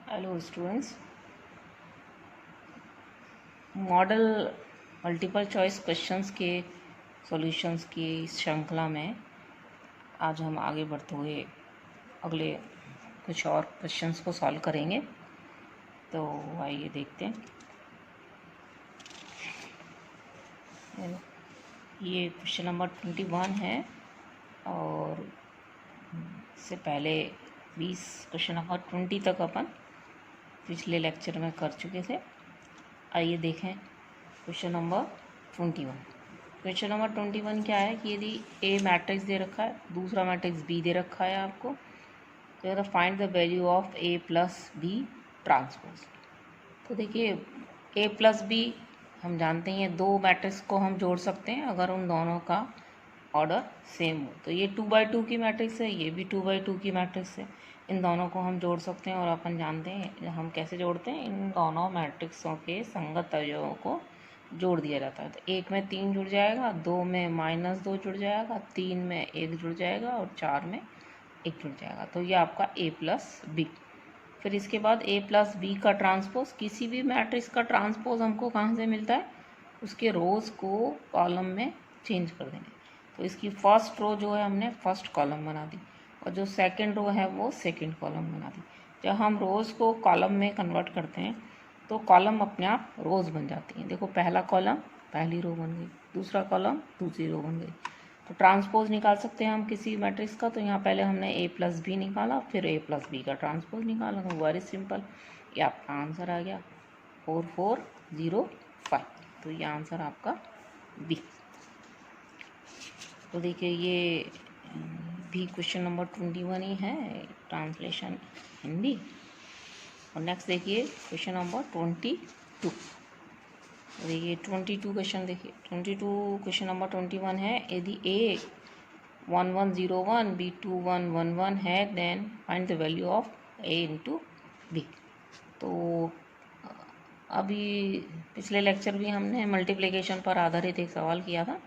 Hello students, model multiple choice questions के solutions की इस श्रृंखला में आज हम आगे बढ़ते हुए अगले कुछ और क्वेश्चंस को सॉल्व करेंगे। तो आइए देखते हैं। ये क्वेश्चन नंबर 21 है और इससे पहले 20 क्वेश्चन नंबर 20 तक अपन पिछले लेक्चर में कर चुके थे। आइए देखें क्वेश्चन नंबर 21। क्वेश्चन नंबर 21 क्या है कि यदि ए मैट्रिक्स दे रखा है, दूसरा मैट्रिक्स बी दे रखा है आपको, तो find the value of A plus B transpose. तो देखिए ए प्लस बी हम जानते हैं, दो मैट्रिक्स को हम जोड़ सकते हैं अगर उन दोनों का ऑर्डर सेम हो। तो ये 2x2 की मैट्रिक्स है, ये भी 2x2 की मैट्रिक्स है। इन दोनों को हम जोड़ सकते हैं और अपन जानते हैं हम कैसे जोड़ते हैं। इन दोनों मैट्रिक्सों के संगत अवयवों को जोड़ दिया जाता है। तो एक में 3 जुड़ जाएगा, 2 में -2 जुड़ जाएगा, 3 में 1 जुड़ जाएगा और 4 में 1 जुड़ जाएगा। तो ये आपका ए प्लस बी। फिर इसके बाद ए प्लस बी का ट्रांसपोज, किसी भी मैट्रिक्स का ट्रांसपोज हमको कहाँ से मिलता है, उसके रोज़ को कॉलम में चेंज कर देंगे। तो इसकी फर्स्ट रो जो है हमने फर्स्ट कॉलम बना दी और जो सेकंड रो है वो सेकंड कॉलम बना दी। जब हम रोज़ को कॉलम में कन्वर्ट करते हैं तो कॉलम अपने आप रोज़ बन जाती हैं। देखो पहला कॉलम पहली रो बन गई, दूसरा कॉलम दूसरी रो बन गई। तो ट्रांसपोज निकाल सकते हैं हम किसी मैट्रिक्स का। तो यहाँ पहले हमने ए प्लस बी निकाला, फिर ए प्लस बी का ट्रांसपोज निकाला। तो वेरी सिंपल, ये आपका आंसर आ गया 4405। तो ये आंसर आपका बी। तो देखिए ये भी क्वेश्चन नंबर 21 ही है, ट्रांसलेशन हिंदी। और नेक्स्ट देखिए क्वेश्चन नंबर 22। देखिए 22 क्वेश्चन, देखिए 22 क्वेश्चन नंबर 21 है, यदि ए 1101 बी 2111 है then find the value of A into B. तो अभी पिछले लेक्चर भी हमने मल्टीप्लिकेशन पर आधारित एक सवाल किया था।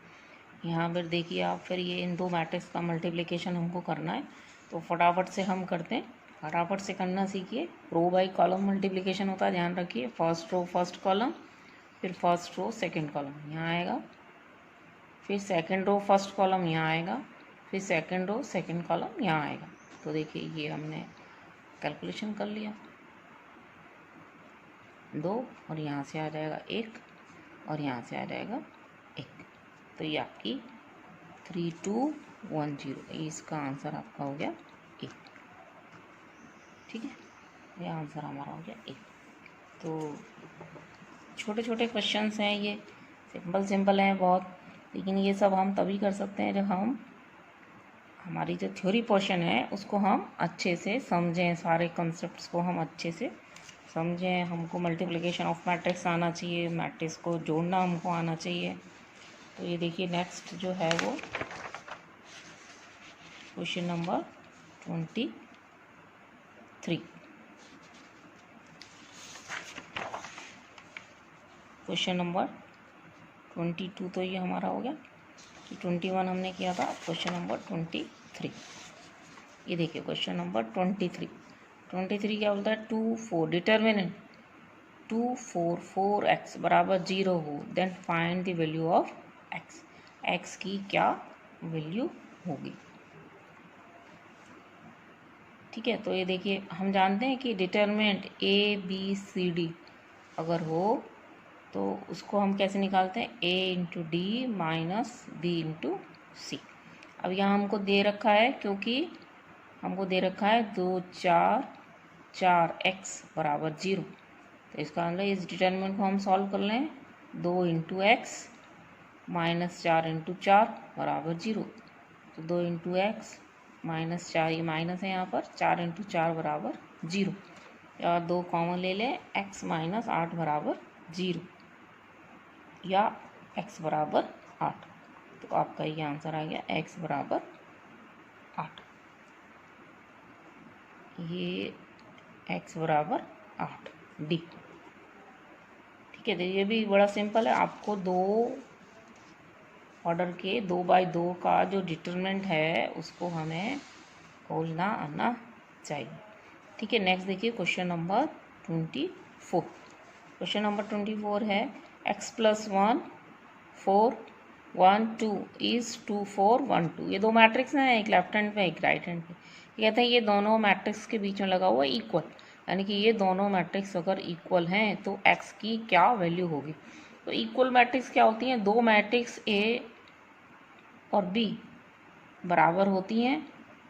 यहाँ पर देखिए आप, फिर ये इन दो मैट्रिक्स का मल्टीप्लिकेशन हमको करना है। तो फटाफट से हम करते हैं, फटाफट से करना सीखिए। रो बाई कॉलम मल्टीप्लिकेशन होता है, ध्यान रखिए। फर्स्ट रो फर्स्ट कॉलम, फिर फर्स्ट रो सेकंड कॉलम यहाँ आएगा, फिर सेकंड रो फर्स्ट कॉलम यहाँ आएगा, फिर सेकंड रो सेकंड कॉलम यहाँ आएगा। तो देखिए ये हमने कैलकुलेशन कर लिया, 2 और यहाँ से आ जाएगा 1 और यहाँ से आ जाएगा 1। तो ये आपकी 3210, इसका आंसर आपका हो गया 1। ठीक है, ये आंसर हमारा हो गया 1। तो छोटे छोटे क्वेश्चंस हैं, ये सिंपल हैं बहुत, लेकिन ये सब हम तभी कर सकते हैं जब हम हमारी जो थ्योरी पोर्शन है उसको हम अच्छे से समझें, सारे कॉन्सेप्ट्स को हम अच्छे से समझें। हमको मल्टीप्लिकेशन ऑफ मैट्रिक्स आना चाहिए, मैट्रिक्स को जोड़ना हमको आना चाहिए। तो ये देखिए नेक्स्ट जो है वो क्वेश्चन नंबर 23। क्वेश्चन नंबर 22 तो ये हमारा हो गया, 21 हमने किया था। क्वेश्चन नंबर 23, ये देखिए क्वेश्चन नंबर 23 क्या बोलता है, 2 4 डिटर्मिनेंट 2 4 4x बराबर 0 हो then find the value of x। x की क्या वैल्यू होगी। ठीक है, तो ये देखिए हम जानते हैं कि determinant a b c d अगर हो तो उसको हम कैसे निकालते हैं, a into D minus B into C. अब यहाँ हमको दे रखा है, क्योंकि हमको दे रखा है 2 4 4x बराबर 0। तो इसका मतलब इस डिटर्मिनेंट को हम सॉल्व कर लें, 2 इंटू एक्स माइनस 4 इंटू 4 बराबर 0। तो 2 इंटू एक्स माइनस 4, ये माइनस है यहाँ पर, 4 इंटू 4 बराबर 0। या 2 कॉमन ले लें, x माइनस 8 बराबर 0 या x बराबर 8। तो आपका ये आंसर आ गया x बराबर 8। ये x बराबर 8 डी। ठीक है, तो ये भी बड़ा सिंपल है। आपको दो ऑर्डर के 2 बाई 2 का जो डिटरमिनेंट है उसको हमें खोजना आना चाहिए। ठीक है, नेक्स्ट देखिए क्वेश्चन नंबर 24। क्वेश्चन नंबर 24 है x + 1 4 1 2 इज 2 4 1 2। ये दो मैट्रिक्स हैं, एक लेफ्ट हैंड पे एक राइट हैंड पे। ये कहते हैं ये दोनों मैट्रिक्स के बीच में लगा हुआ इक्वल, यानी कि ये दोनों मैट्रिक्स अगर इक्वल हैं तो x की क्या वैल्यू होगी। तो इक्वल मैट्रिक्स क्या होती हैं, दो मैट्रिक्स A और B बराबर होती हैं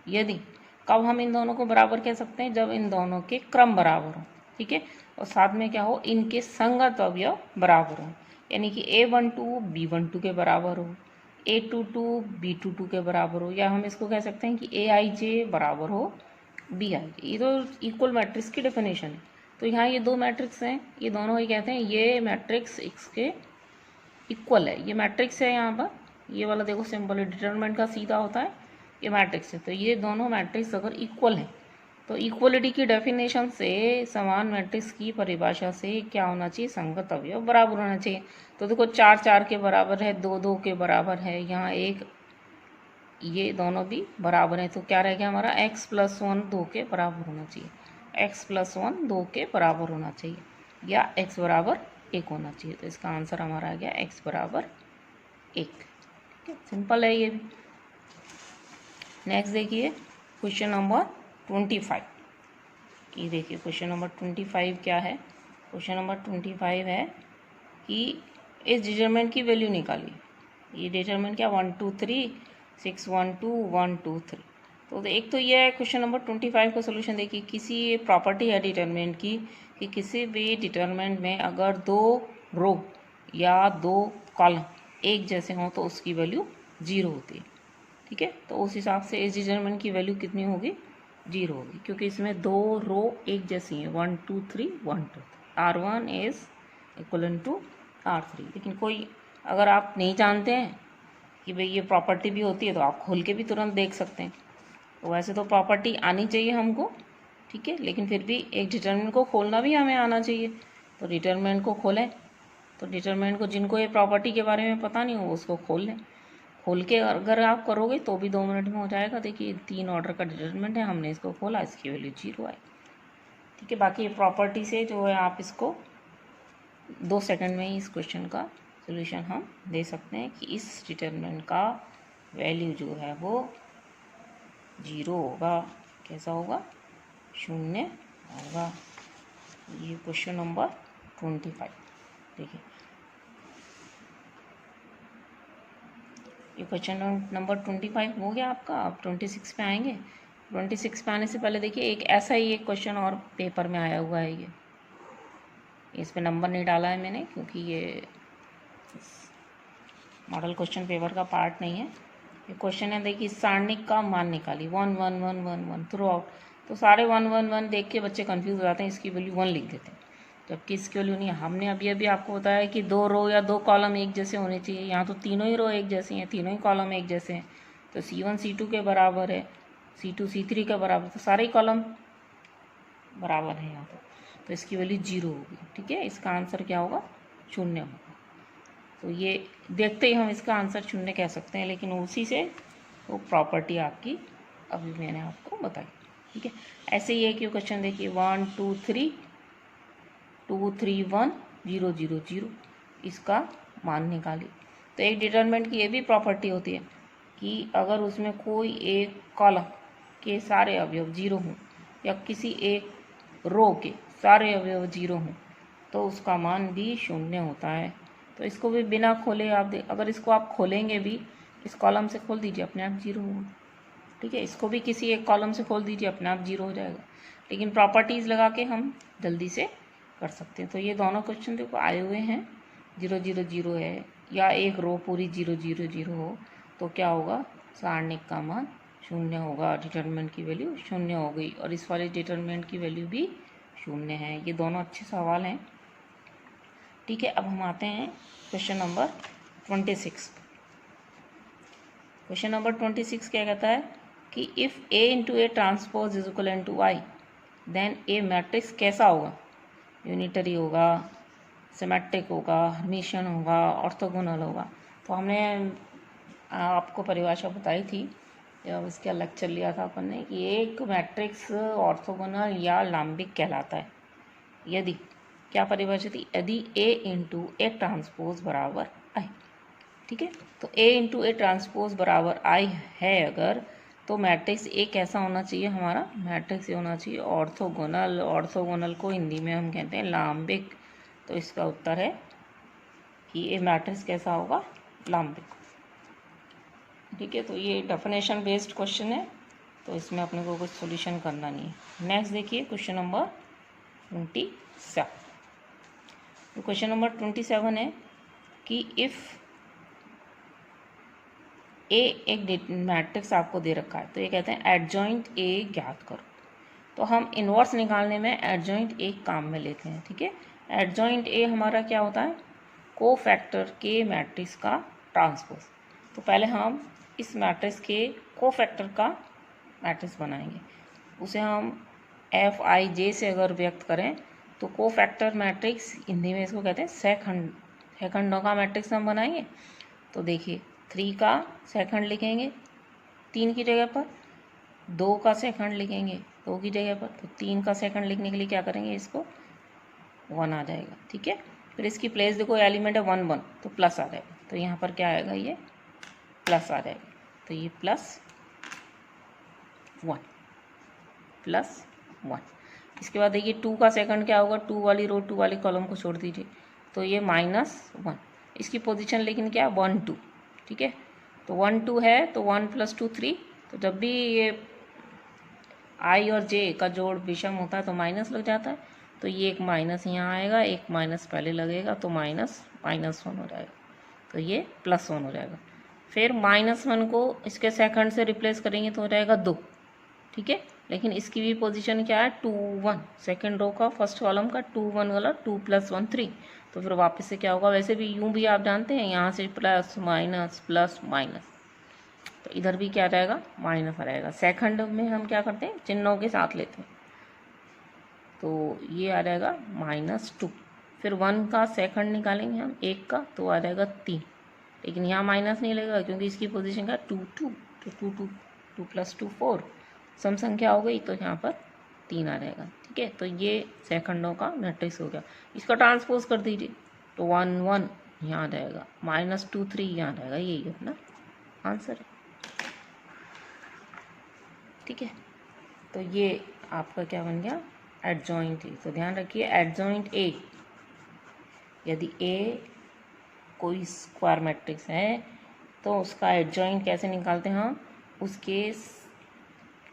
यदि, कब हम इन दोनों को बराबर कह सकते हैं, जब इन दोनों के क्रम बराबर हो, ठीक है, और साथ में क्या हो, इनके संगत अवयव बराबर हो, यानी कि A12 B12 के बराबर हो, A22 B22 के बराबर हो, या हम इसको कह सकते हैं कि AIJ बराबर हो BIJ। ये तो इक्वल मैट्रिक्स की डेफिनेशन है। तो यहाँ ये दो मैट्रिक्स हैं, ये दोनों ही कहते हैं ये मैट्रिक्स इसके इक्वल है। ये मैट्रिक्स है, यहाँ पर ये वाला देखो सिंपल है, डिटरमिनेंट का सीधा होता है, ये मैट्रिक्स है। तो ये दोनों मैट्रिक्स अगर इक्वल हैं तो इक्वलिटी की डेफिनेशन से समान मैट्रिक्स की परिभाषा से क्या होना चाहिए, संगत अवयव बराबर होना चाहिए। तो देखो 4 4 के बराबर है, 2 2 के बराबर है, यहाँ एक, ये दोनों भी बराबर है। तो क्या रह गया हमारा, x + 1 2 के बराबर होना चाहिए, x + 1 2 के बराबर होना चाहिए, या x = 1 होना चाहिए। तो इसका आंसर हमारा आ गया x = 1। ठीक है, सिंपल है ये भी। नेक्स्ट देखिए क्वेश्चन नंबर 25। ये देखिए क्वेश्चन नंबर 25 क्या है। क्वेश्चन नंबर 25 है कि इस डिटरमिनेंट की वैल्यू निकालिए। ये डिटरमिनेंट क्या, 1 2 3 6 1 2 1 2 3। तो एक तो ये है क्वेश्चन नंबर 25 का सोल्यूशन। देखिए किसी प्रॉपर्टी है डिटरमिनेंट की कि किसी भी डिटरमिनेंट में अगर दो रो या दो कॉलम एक जैसे हों तो उसकी वैल्यू 0 होती है। ठीक है, तो उस हिसाब से इस डिटरमिनेंट की वैल्यू कितनी होगी, 0 होगी, क्योंकि इसमें दो रो एक जैसी हैं, 1 2 3 1 2 R1 is equal to R3। लेकिन कोई अगर आप नहीं जानते हैं कि भाई ये प्रॉपर्टी भी होती है तो आप खोल के भी तुरंत देख सकते हैं। तो वैसे तो प्रॉपर्टी आनी चाहिए हमको, ठीक है, लेकिन फिर भी एक डिटरमिनेंट को खोलना भी हमें आना चाहिए। तो डिटरमिनेंट को खोलें, तो डिटरमिनेंट को, जिनको ये प्रॉपर्टी के बारे में पता नहीं हो उसको खोल लें। खोल के अगर आप करोगे तो भी 2 मिनट में हो जाएगा। देखिए 3 ऑर्डर का डिटरमिनेंट है, हमने इसको खोला, इसकी वैल्यू 0 आई। ठीक है, बाकी प्रॉपर्टी से जो है आप इसको 2 सेकंड में ही इस क्वेश्चन का सोल्यूशन हम दे सकते हैं कि इस डिटरमिनेंट का वैल्यू जो है वो 0 होगा। कैसा होगा, 0 होगा। ये क्वेश्चन नंबर 25। देखिए ये क्वेश्चन नंबर 25 हो गया आपका। अब 26 पे आएंगे। 26 पे आने से पहले देखिए एक ऐसा ही एक क्वेश्चन और पेपर में आया हुआ है। ये इस पे नंबर नहीं डाला है मैंने क्योंकि ये मॉडल क्वेश्चन पेपर का पार्ट नहीं है। ये क्वेश्चन है, देखिए सारणिक का मान निकालिए 1 1 1 1 1 थ्रू आउट। तो सारे 1 1 1 देख के बच्चे कंफ्यूज हो जाते हैं, इसकी वैल्यू 1 लिख देते हैं, जबकि इसकी वैल्यू नहीं है। हमने अभी आपको बताया कि दो रो या दो कॉलम एक जैसे होने चाहिए। यहाँ तो तीनों ही रो एक जैसी हैं, तीनों ही कॉलम एक जैसे हैं। तो C1 C2 के बराबर है, C2 C3 के बराबर, तो सारे ही कॉलम बराबर है यहाँ पर। तो इसकी वैल्यू 0 होगी। ठीक है, इसका आंसर क्या होगा, 0 होगा। तो ये देखते ही हम इसका आंसर 0 कह सकते हैं, लेकिन उसी से वो प्रॉपर्टी आपकी अभी मैंने आपको बताई। ठीक है, ऐसे ही एक क्वेश्चन देखिए 1 2 3 2 3 1 0 0 0, इसका मान निकालिए। तो एक डिटरमिनेंट की ये भी प्रॉपर्टी होती है कि अगर उसमें कोई एक कॉलम के सारे अवयव 0 हों या किसी एक रो के सारे अवयव 0 हों तो उसका मान भी 0 होता है। तो इसको भी बिना खोले आप अगर इसको आप खोलेंगे भी, इस कॉलम से खोल दीजिए, अपने आप 0 होगा। ठीक है, इसको भी किसी एक कॉलम से खोल दीजिए, अपने आप 0 हो जाएगा। लेकिन प्रॉपर्टीज़ लगा के हम जल्दी से कर सकते हैं। तो ये दोनों क्वेश्चन देखो आए हुए हैं, 0 0 0 है, या एक रो पूरी 0 0 0 हो तो क्या होगा, सारणिक का मान 0 होगा, डिटरमिनेंट की वैल्यू 0 हो गई, और इस वाले डिटरमिनेंट की वैल्यू भी 0 है। ये दोनों अच्छे सवाल हैं। ठीक है, अब हम आते हैं क्वेश्चन नंबर 26। क्वेश्चन नंबर 26 क्या कहता है कि if A into A transpose is equal to Y then A matrix कैसा होगा, यूनिटरी होगा, सिमेट्रिक होगा, हर्मिशियन होगा, ऑर्थोगोनल होगा। तो हमने आपको परिभाषा बताई थी जब इसका लेक्चर लिया था अपन ने कि एक मैट्रिक्स ऑर्थोगोनल या लाम्बिक कहलाता है यदि क्या परिभाषा थी, यदि ए इंटू ए ट्रांसपोज बराबर आई। ठीक है, तो ए इंटू ए ट्रांसपोज बराबर आई है अगर, तो मैट्रिक्स ए कैसा होना चाहिए हमारा, मैट्रिक्स ए होना चाहिए ऑर्थोगोनल। ऑर्थोगोनल को हिंदी में हम कहते हैं लाम्बिक। तो इसका उत्तर है कि ये मैट्रिक्स कैसा होगा, लाम्बिक। ठीक है, तो ये डेफिनेशन बेस्ड क्वेश्चन है, तो इसमें अपने को कुछ सॉल्यूशन करना नहीं है। नेक्स्ट देखिए क्वेश्चन नंबर 27। तो क्वेश्चन नंबर 27 है कि इफ़ ए एक मैट्रिक्स आपको दे रखा है, तो ये कहते हैं एडजॉइंट ए ज्ञात करो। तो हम इन्वर्स निकालने में एडजॉइंट ए काम में लेते हैं। ठीक है, एडजॉइंट ए हमारा क्या होता है, को फैक्टर के मैट्रिक्स का ट्रांसपोज। तो पहले हम इस मैट्रिक्स के को फैक्टर का मैट्रिक्स बनाएंगे, उसे हम एफ आई जे से अगर व्यक्त करें तो को फैक्टर मैट्रिक्स हिंदी में इसको कहते हैं सेकंडों का मैट्रिक्स हम बनाएंगे। तो देखिए 3 का सेकंड लिखेंगे 3 की जगह पर, 2 का सेकंड लिखेंगे 2 की जगह पर, तो 3 का सेकंड लिखने के लिए क्या करेंगे, इसको 1 आ जाएगा। ठीक है, फिर इसकी प्लेस देखो एलिमेंट है 1 1, तो प्लस आ जाएगा, तो यहाँ पर क्या आएगा, ये प्लस आ जाएगा, तो ये +1 +1। इसके बाद देखिए 2 का सेकंड क्या होगा, 2 वाली रो 2 वाली कॉलम को छोड़ दीजिए, तो ये -1। इसकी पोजीशन लेकिन क्या है 1 2। ठीक है, तो 1 2 है, तो 1 + 2 3। तो जब भी ये आई और जे का जोड़ विषम होता है तो माइनस लग जाता है, तो ये एक माइनस यहाँ आएगा, एक माइनस पहले लगेगा, तो -1 हो जाएगा, तो ये +1 हो जाएगा। फिर -1 को इसके सेकंड से रिप्लेस करेंगे तो हो जाएगा 2। ठीक है, लेकिन इसकी भी पोजीशन क्या है 2 1, सेकंड रो का फर्स्ट कॉलम का 2 1 वाला 2 + 1 3। तो फिर वापस से क्या होगा, वैसे भी यूं भी आप जानते हैं यहाँ से प्लस माइनस प्लस माइनस, तो इधर भी क्या रहेगा, माइनस आ जाएगा। सेकंड में हम क्या करते हैं, चिन्हों के साथ लेते हैं, तो ये आ जाएगा -2। फिर 1 का सेकंड निकालेंगे हम 1 का, तो आ जाएगा 3, लेकिन यहाँ माइनस नहीं लगेगा क्योंकि इसकी पोजीशन का 2 2, तो 2 2 2 + 2 4 सम संख्या हो गई, तो यहाँ पर 3 आ जाएगा। ठीक है, तो ये सेकंडों का मैट्रिक्स हो गया। इसका ट्रांसपोज कर दीजिए, तो 1 1 यहाँ आ जाएगा, -2 3 यहाँ आ जाएगा, यही अपना आंसर है। ठीक है, तो ये आपका क्या बन गया, एडजॉइंट ए। तो ध्यान रखिए एडजॉइंट ए, यदि ए कोई स्क्वायर मैट्रिक्स है तो उसका एडजॉइंट कैसे निकालते हैं हम, उसके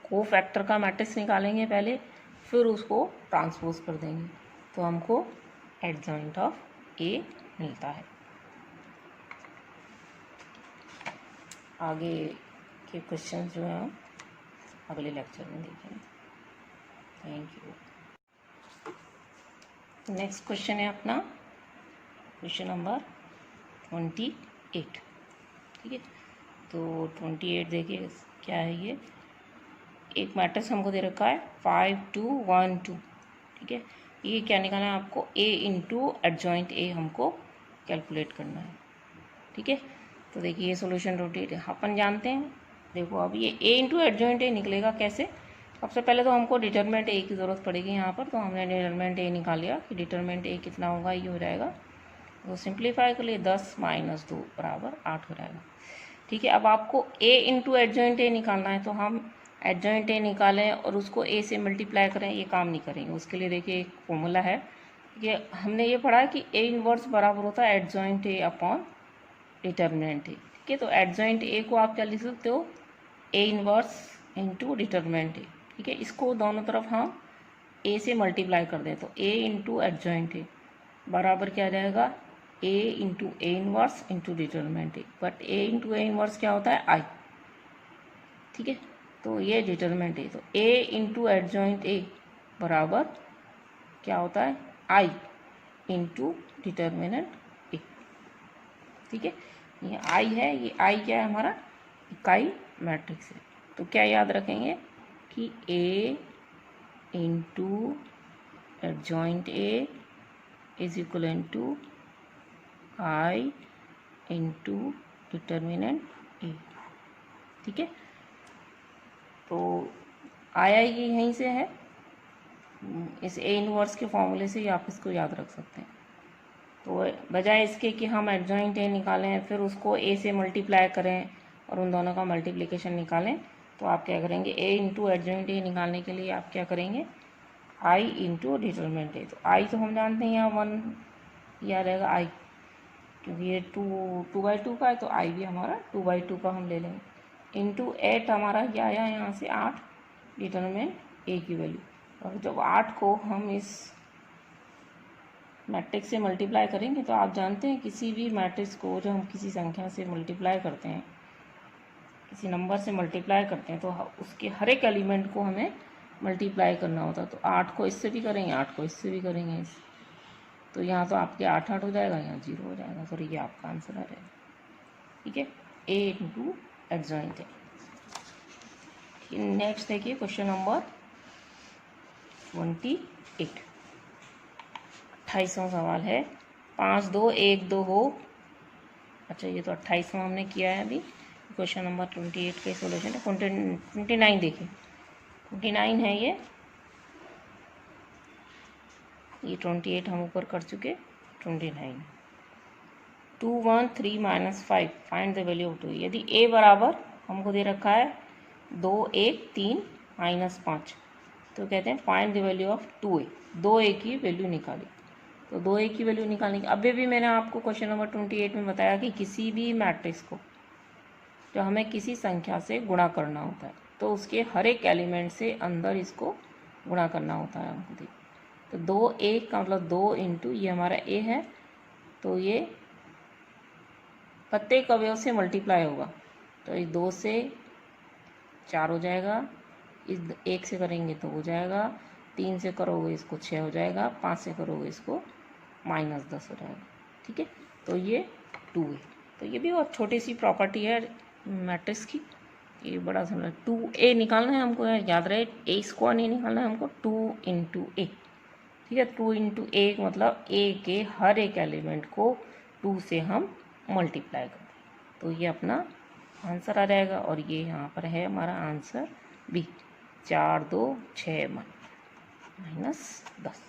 को फैक्टर का मैट्रिक्स निकालेंगे पहले, फिर उसको ट्रांसपोज कर देंगे, तो हमको एडजॉइंट ऑफ ए मिलता है। आगे के क्वेश्चन जो हैं हम अगले लेक्चर में देखेंगे। Thank you. नेक्स्ट क्वेश्चन है अपना क्वेश्चन नंबर 28। ठीक है, तो 28 देखिए क्या है, ये एक मैट्रिक्स हमको दे रखा है 5 2 1 2। ठीक है, ये क्या निकालना है आपको, ए इंटू एडजॉइंट ए हमको कैलकुलेट करना है। ठीक है, तो देखिए ये सोल्यूशन रोटेट अपन जानते हैं। देखो अब ये ए इंटू एडजॉइंट ए निकलेगा कैसे, सबसे पहले तो हमको डिटरमिनेंट ए की ज़रूरत पड़ेगी यहाँ पर, तो हमने डिटरमिनेंट ए निकाल लिया कि डिटरमिनेंट ए कितना होगा, ये हो जाएगा, तो सिंप्लीफाई कर लिए 10 - 2 = 8 हो जाएगा। ठीक है, अब आपको ए इंटू एडजॉइंट ए निकालना है, तो हम एडजॉइंट ए निकालें और उसको ए से मल्टीप्लाई करें, ये काम नहीं करेंगे। उसके लिए देखिए एक फॉर्मूला है, ये हमने ये पढ़ा है कि ए इनवर्स बराबर होता है adjoint A upon determinant A. ठीक है, तो एडजॉइंट ए को आप क्या लिख सकते हो, ए इनवर्स इंटू डिटरमिनेंट ए। ठीक है, इसको दोनों तरफ हम ए से मल्टीप्लाई कर दें, तो ए इंटू एडजॉइंट ए बराबर क्या आ जाएगा, A into A inverse into determinant A, but A into A inverse क्या होता है, आई। ठीक है, तो ये डिटरमिनेंट ए, तो ए इंटू एडजॉइंट ए बराबर क्या होता है, आई इंटू डिटरमिनेंट ए। ठीक है, ये आई है, ये आई क्या है हमारा, इकाई मैट्रिक्स है। तो क्या याद रखेंगे कि A into adjoint A is equal to i into determinant A. ठीक है, तो आया ये यहीं से है, इस ए इनवर्स के फॉर्मूले से ही आप इसको याद रख सकते हैं। तो बजाय इसके कि हम एडजॉइंट ए निकालें फिर उसको ए से मल्टीप्लाई करें और उन दोनों का मल्टीप्लिकेशन निकालें, तो आप क्या करेंगे, ए इंटू एडजॉइंट ए निकालने के लिए आप क्या करेंगे, आई इंटू डिटरमिनेंट ए। तो आई तो हम जानते हैं यहाँ 1 या रहेगा आई, क्योंकि ये 2/2 का है, तो आई भी हमारा 2/2 का हम ले लेंगे। इंटू 8 हमारा क्या आया यहाँ से 8, डिटरमिनेंट ए की वैल्यू। और जब 8 को हम इस मैट्रिक्स से मल्टीप्लाई करेंगे, तो आप जानते हैं किसी भी मैट्रिक्स को जब हम किसी संख्या से मल्टीप्लाई करते हैं, किसी नंबर से मल्टीप्लाई करते हैं, तो उसके हर एक एलिमेंट को हमें मल्टीप्लाई करना होता है। तो 8 को इससे भी करेंगे, 8 को इससे भी करेंगे, तो यहाँ तो आपके 8 हो जाएगा, यहाँ 0 हो जाएगा। सॉरी, ये आपका आंसर आ जाएगा। ठीक है, ए इंटू एडजॉइंट है। नेक्स्ट देखिए क्वेश्चन नंबर 28, 28वां सवाल है। 5 2 1 2 हो। अच्छा, ये तो 28वां हमने किया है अभी। क्वेश्चन नंबर 28 का सोल्यूशन है 29। देखिए 29 है ये 28 हम ऊपर कर चुके। 29 2 1 3 -5 फाइंड द वैल्यू ऑफ 2। यदि a बराबर हमको दे रखा है 2 1 3 -5, तो कहते हैं find the value of 2a। 2a की वैल्यू निकाली। तो 2a की वैल्यू निकालने की, अभी भी मैंने आपको क्वेश्चन नंबर 28 में बताया कि किसी भी मैट्रिक्स को जो हमें किसी संख्या से गुणा करना होता है, तो उसके हर एक एलिमेंट से अंदर इसको गुणा करना होता है हमको। देखिए, तो 2a का मतलब 2 इंटू ये हमारा a है, तो ये प्रत्येक अवयव से मल्टीप्लाई होगा। तो इस 2 से 4 हो जाएगा, इस 1 से करेंगे तो हो जाएगा, 3 से करोगे इसको 6 हो जाएगा, 5 से करोगे इसको -10 हो जाएगा। ठीक है, तो ये 2 है। तो ये भी बहुत छोटी सी प्रॉपर्टी है मैट्रिक्स की। ये बड़ा समझ 2a निकालना है हमको, याद रहे a स्क्वायर नहीं निकालना है हमको, 2 इंटू ए। ठीक है, 2 इंटू ए मतलब a के हर एक एलिमेंट को 2 से हम मल्टीप्लाई करते हैं, तो ये अपना आंसर आ जाएगा। और ये यहाँ पर है हमारा आंसर बी, 4 2 6 -10।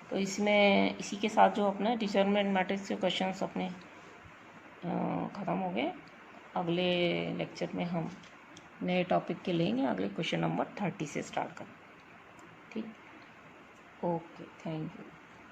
तो इसमें इसी के साथ जो अपना डिटरमिनेंट मैट्रिक्स के क्वेश्चंस अपने ख़त्म हो गए। अगले लेक्चर में हम नए टॉपिक के लेंगे, अगले क्वेश्चन नंबर 30 से स्टार्ट करें। ठीक, ओके, थैंक यू।